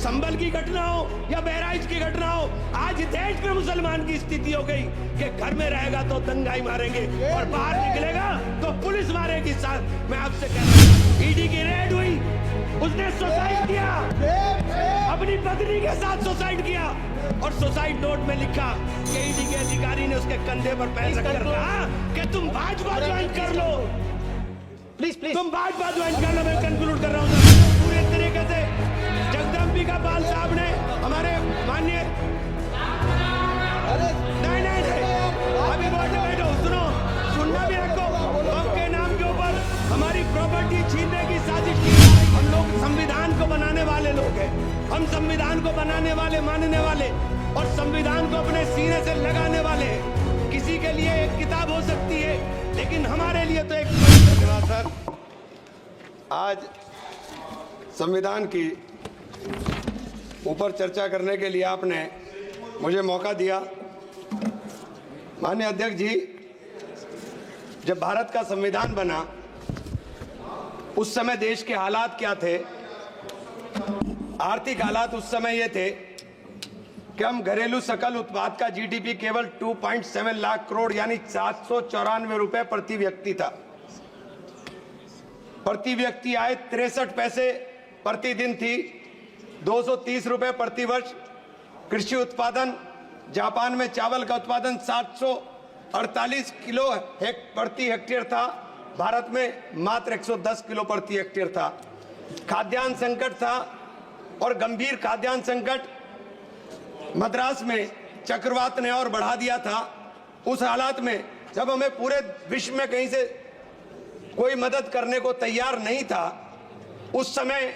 संभल की घटना हो या बहराइच की घटना हो, आज देश में मुसलमान की स्थिति हो गई कि घर में रहेगा तो दंगाई मारेंगे और बाहर निकलेगा तो पुलिस मारेगी। साथ मैं आपसे कह रहा हूं, ईडी की रेड हुई, उसने सुसाइड किया, अपनी पत्नी के साथ सुसाइड किया और सुसाइड नोट में लिखा कि ईडी के अधिकारी ने उसके कंधे पर पैर रखकर कहा कि तुम भाजपा ज्वाइन कर लो, प्लीज तुम भाजपा ज्वाइन कर लो। मैं कंक्लूड कर रहा हूँ पूरे तरीके से। जगदम्बिका पाल साहब ने हमारे माननीय नहीं अभी बैठो सुनो, सुनना भी रखो। आपके नाम के ऊपर हमारी प्रॉपर्टी छीनने की साजिश की। हम लोग संविधान को बनाने वाले लोग हैं, हम संविधान को बनाने वाले, मानने वाले और संविधान को अपने सीने से लगाने वाले हैं। किसी के लिए एक किताब हो सकती है, लेकिन हमारे लिए तो एक सर। आज संविधान की ऊपर चर्चा करने के लिए आपने मुझे मौका दिया। माननीय अध्यक्ष जी, जब भारत का संविधान बना उस समय देश के हालात क्या थे? आर्थिक हालात उस समय ये थे कि हम घरेलू सकल उत्पाद का जीडीपी केवल 2.7 लाख करोड़ यानी 794 रुपए प्रति व्यक्ति था। प्रति व्यक्ति आय 63 पैसे प्रतिदिन थी, 230 रुपए प्रति वर्ष। कृषि उत्पादन, जापान में चावल का उत्पादन 748 किलो प्रति हेक्टेयर था, भारत में मात्र 110 किलो प्रति हेक्टेयर था। खाद्यान्न संकट था और गंभीर खाद्यान्न संकट मद्रास में चक्रवात ने और बढ़ा दिया था। उस हालात में जब हमें पूरे विश्व में कहीं से कोई मदद करने को तैयार नहीं था, उस समय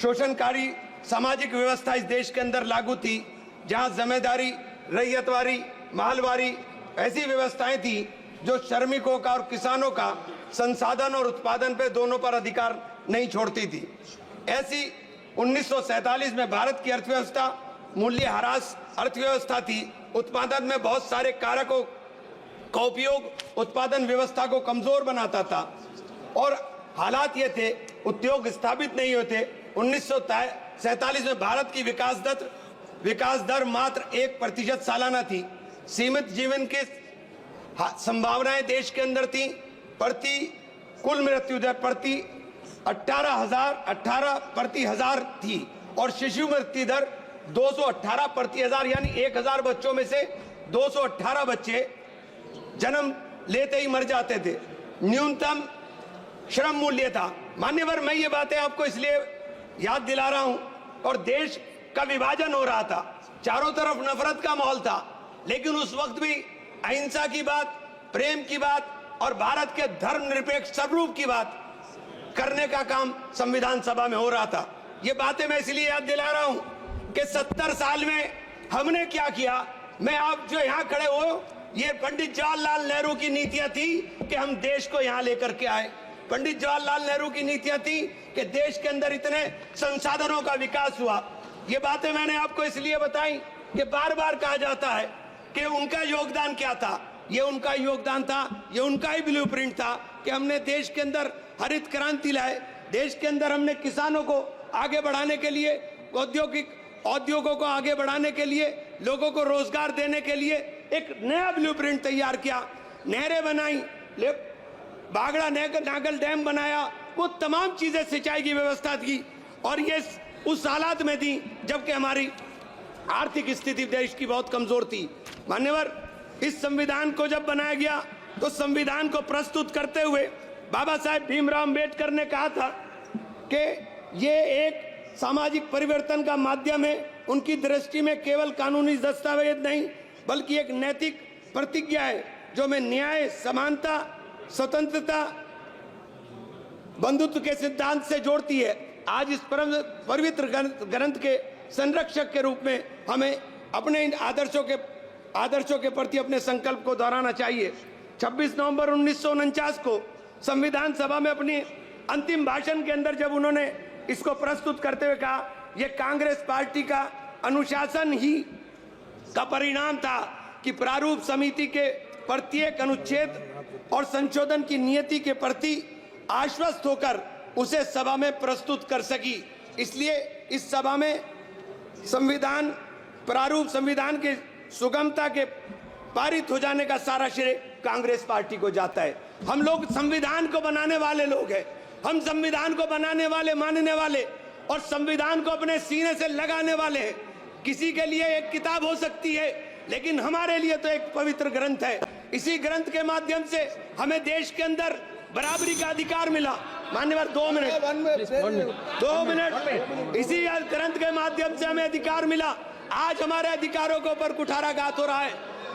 शोषणकारी सामाजिक व्यवस्था इस देश के अंदर लागू थी, जहां जमींदारी, रैयतवारी, माहलवारी ऐसी व्यवस्थाएं थी जो श्रमिकों का और किसानों का संसाधन और उत्पादन पे दोनों पर अधिकार नहीं छोड़ती थी। ऐसी 1947 में भारत की अर्थव्यवस्था मूल्यह्रास अर्थव्यवस्था थी। उत्पादन में बहुत सारे कारकों का उपयोग उत्पादन व्यवस्था को कमजोर बनाता था और हालात ये थे, उद्योग स्थापित नहीं होते। 1947 में भारत की विकास दर मात्र 1% सालाना थी। सीमित जीवन की संभावनाएं देश के अंदर थी। प्रति कुल मृत्यु दर प्रति 18 प्रति हजार थी और शिशु मृत्यु दर 218 प्रति हजार, यानी 1000 बच्चों में से 218 बच्चे जन्म लेते ही मर जाते थे। न्यूनतम श्रम मूल्य था। मान्यवर, मैं ये बातें आपको इसलिए याद दिला रहा हूं और देश का विभाजन हो रहा था, चारों तरफ नफरत का माहौल था, लेकिन उस वक्त भी अहिंसा की बात, प्रेम की बात और भारत के धर्मनिरपेक्ष स्वरूप की बात करने का काम संविधान सभा में हो रहा था। ये बातें मैं इसलिए याद दिला रहा हूं कि 70 साल में हमने क्या किया। मैं आप जो यहाँ खड़े हो, ये पंडित जवाहरलाल नेहरू की नीतियां थी कि हम देश को यहाँ लेकर के आए। पंडित जवाहरलाल नेहरू की नीतियां थी कि देश के अंदर इतने संसाधनों का विकास हुआ। ये बातें मैंने आपको इसलिए बताई कि बार बार कहा जाता है कि उनका योगदान क्या था। ये उनका योगदान था, ये उनका ही ब्लूप्रिंट था कि हमने देश के अंदर हरित क्रांति लाए। देश के अंदर हमने किसानों को आगे बढ़ाने के लिए, औद्योगों को आगे बढ़ाने के लिए, लोगों को रोजगार देने के लिए एक नया ब्लूप्रिंट तैयार किया। नहरें बनाई, बागड़ा नागल डैम बनाया, वो तमाम चीजें सिंचाई की व्यवस्था की और ये उस हालात में थी जबकि हमारी आर्थिक स्थिति देश की बहुत कमजोर थी। मान्यवर, इस संविधान को जब बनाया गया तो संविधान को प्रस्तुत करते हुए बाबा साहेब भीमराव अंबेडकर ने कहा था कि ये एक सामाजिक परिवर्तन का माध्यम है। उनकी दृष्टि में केवल कानूनी दस्तावेज नहीं बल्कि एक नैतिक प्रतिज्ञा है जो में न्याय, समानता, स्वतंत्रता, बंधुत्व के सिद्धांत से जोड़ती है। आज इस पवित्र ग्रंथ के संरक्षक के रूप में हमें अपने इन आदर्शों के प्रति अपने संकल्प को दोहराना चाहिए। 26 नवंबर 1949 को संविधान सभा में अपनी अंतिम भाषण के अंदर जब उन्होंने इसको प्रस्तुत करते हुए कहा, यह कांग्रेस पार्टी का अनुशासन ही का परिणाम था कि प्रारूप समिति के प्रत्येक अनुच्छेद और संशोधन की नियति के प्रति आश्वस्त होकर उसे सभा में प्रस्तुत कर सकी। इसलिए इस सभा में संविधान प्रारूप संविधान के सुगमता के पारित हो जाने का सारा श्रेय कांग्रेस पार्टी को जाता है। हम लोग संविधान को बनाने वाले लोग हैं, हम संविधान को बनाने वाले, मानने वाले और संविधान को अपने सीने से लगाने वाले हैं। किसी के लिए एक किताब हो सकती है, लेकिन हमारे लिए तो एक पवित्र ग्रंथ है। इसी ग्रंथ के माध्यम से हमें देश के अंदर बराबरी का अधिकार मिला। मान्यवर 2 मिनट, इसी ग्रंथ के माध्यम से हमें अधिकार मिला। आज हमारे अधिकारों के ऊपर कुठाराघात हो रहा है।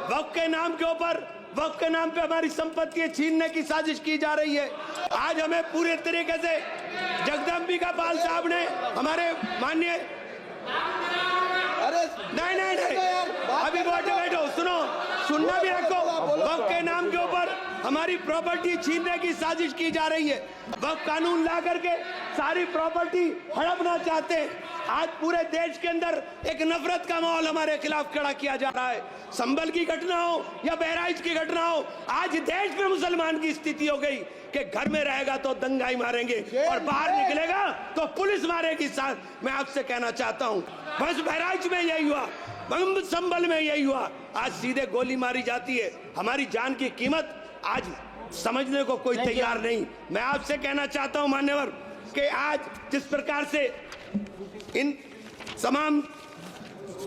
वक्फ के नाम के ऊपर, वक्फ के नाम पे हमारी संपत्ति छीनने की साजिश की जा रही है। आज हमें पूरे तरीके से जगदम्बिका पाल साहब ने हमारे माननीय नहीं अभी बैठो सुनना भी रखो। वक्फ के नाम के ऊपर हमारी प्रॉपर्टी छीनने की साजिश की जा रही है। वक्फ कानून ला करके सारी प्रॉपर्टी हड़पना चाहते हैं। आज पूरे देश के अंदर एक नफरत का माहौल हमारे खिलाफ खड़ा किया जा रहा है। संभल की घटना हो या बहराइच की घटना हो, आज देश में मुसलमान की स्थिति हो गई कि घर में रहेगा तो दंगाई मारेंगे और बाहर निकलेगा तो पुलिस मारेगी। साथ मैं आपसे कहना चाहता हूँ, बस बहराइच में यही हुआ, संभल में यही हुआ। आज सीधे गोली मारी जाती है। हमारी जान की कीमत आज समझने को कोई तैयार नहीं। मैं आपसे कहना चाहता हूं मान्यवर कि आज जिस प्रकार से इन तमाम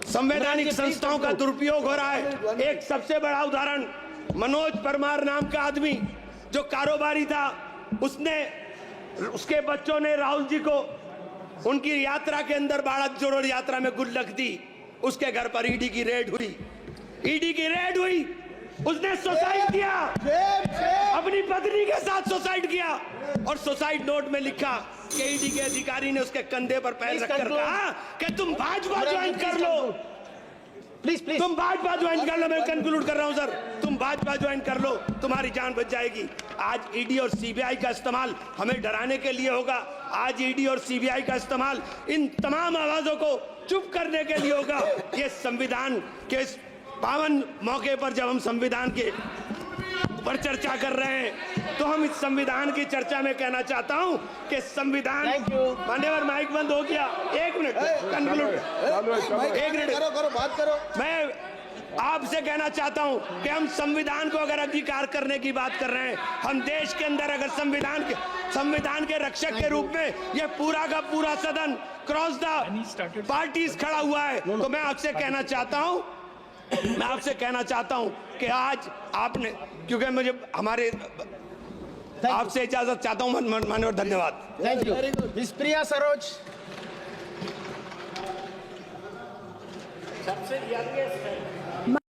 संवैधानिक संस्थाओं का दुरुपयोग हो रहा है, एक सबसे बड़ा उदाहरण मनोज परमार नाम का आदमी जो कारोबारी था, उसके बच्चों ने राहुल जी को उनकी यात्रा के अंदर भारत जोड़ो यात्रा में गुल्लक दी। उसके घर पर ईडी की रेड हुई, उसने सुसाइड किया, अपनी पत्नी के साथ सुसाइड किया और सुसाइड नोट में लिखा कि ईडी के अधिकारी ने उसके कंधे पर पैर रखकर कहा कि तुम भाजपा ज्वाइन कर लो। प्लीज तुम भाजपा ज्वाइन कर लो। मैं कंक्लूड कर रहा हूं सर, तुम भाजपा ज्वाइन कर लो, तुम्हारी जान बच जाएगी। आज ईडी और सीबीआई का इस्तेमाल हमें डराने के लिए होगा। आज ईडी और सीबीआई का इस्तेमाल इन तमाम आवाजों को चुप करने के लिए होगा। ये संविधान के इस पावन मौके पर जब हम संविधान के पर चर्चा कर रहे हैं, तो हम इस संविधान की चर्चा में कहना चाहता हूं कि संविधान, मान्यवर माइक बंद हो गया, 1 मिनट कंक्लूड, 1 मिनट करो, बात करो। मैं आपसे कहना चाहता हूं कि हम संविधान को अगर अंगीकार करने की बात कर रहे हैं, हम देश के अंदर अगर संविधान के रक्षक के रूप में ये पूरा का पूरा सदन क्रॉस द पार्टीज खड़ा हुआ है, तो मैं आपसे कहना चाहता हूं कि आज आपने, क्योंकि मुझे हमारे आपसे इजाजत चाहता हूं माननीय, धन्यवाद। Thank you. मिस प्रिया सरोज, सबसे यंगेस्ट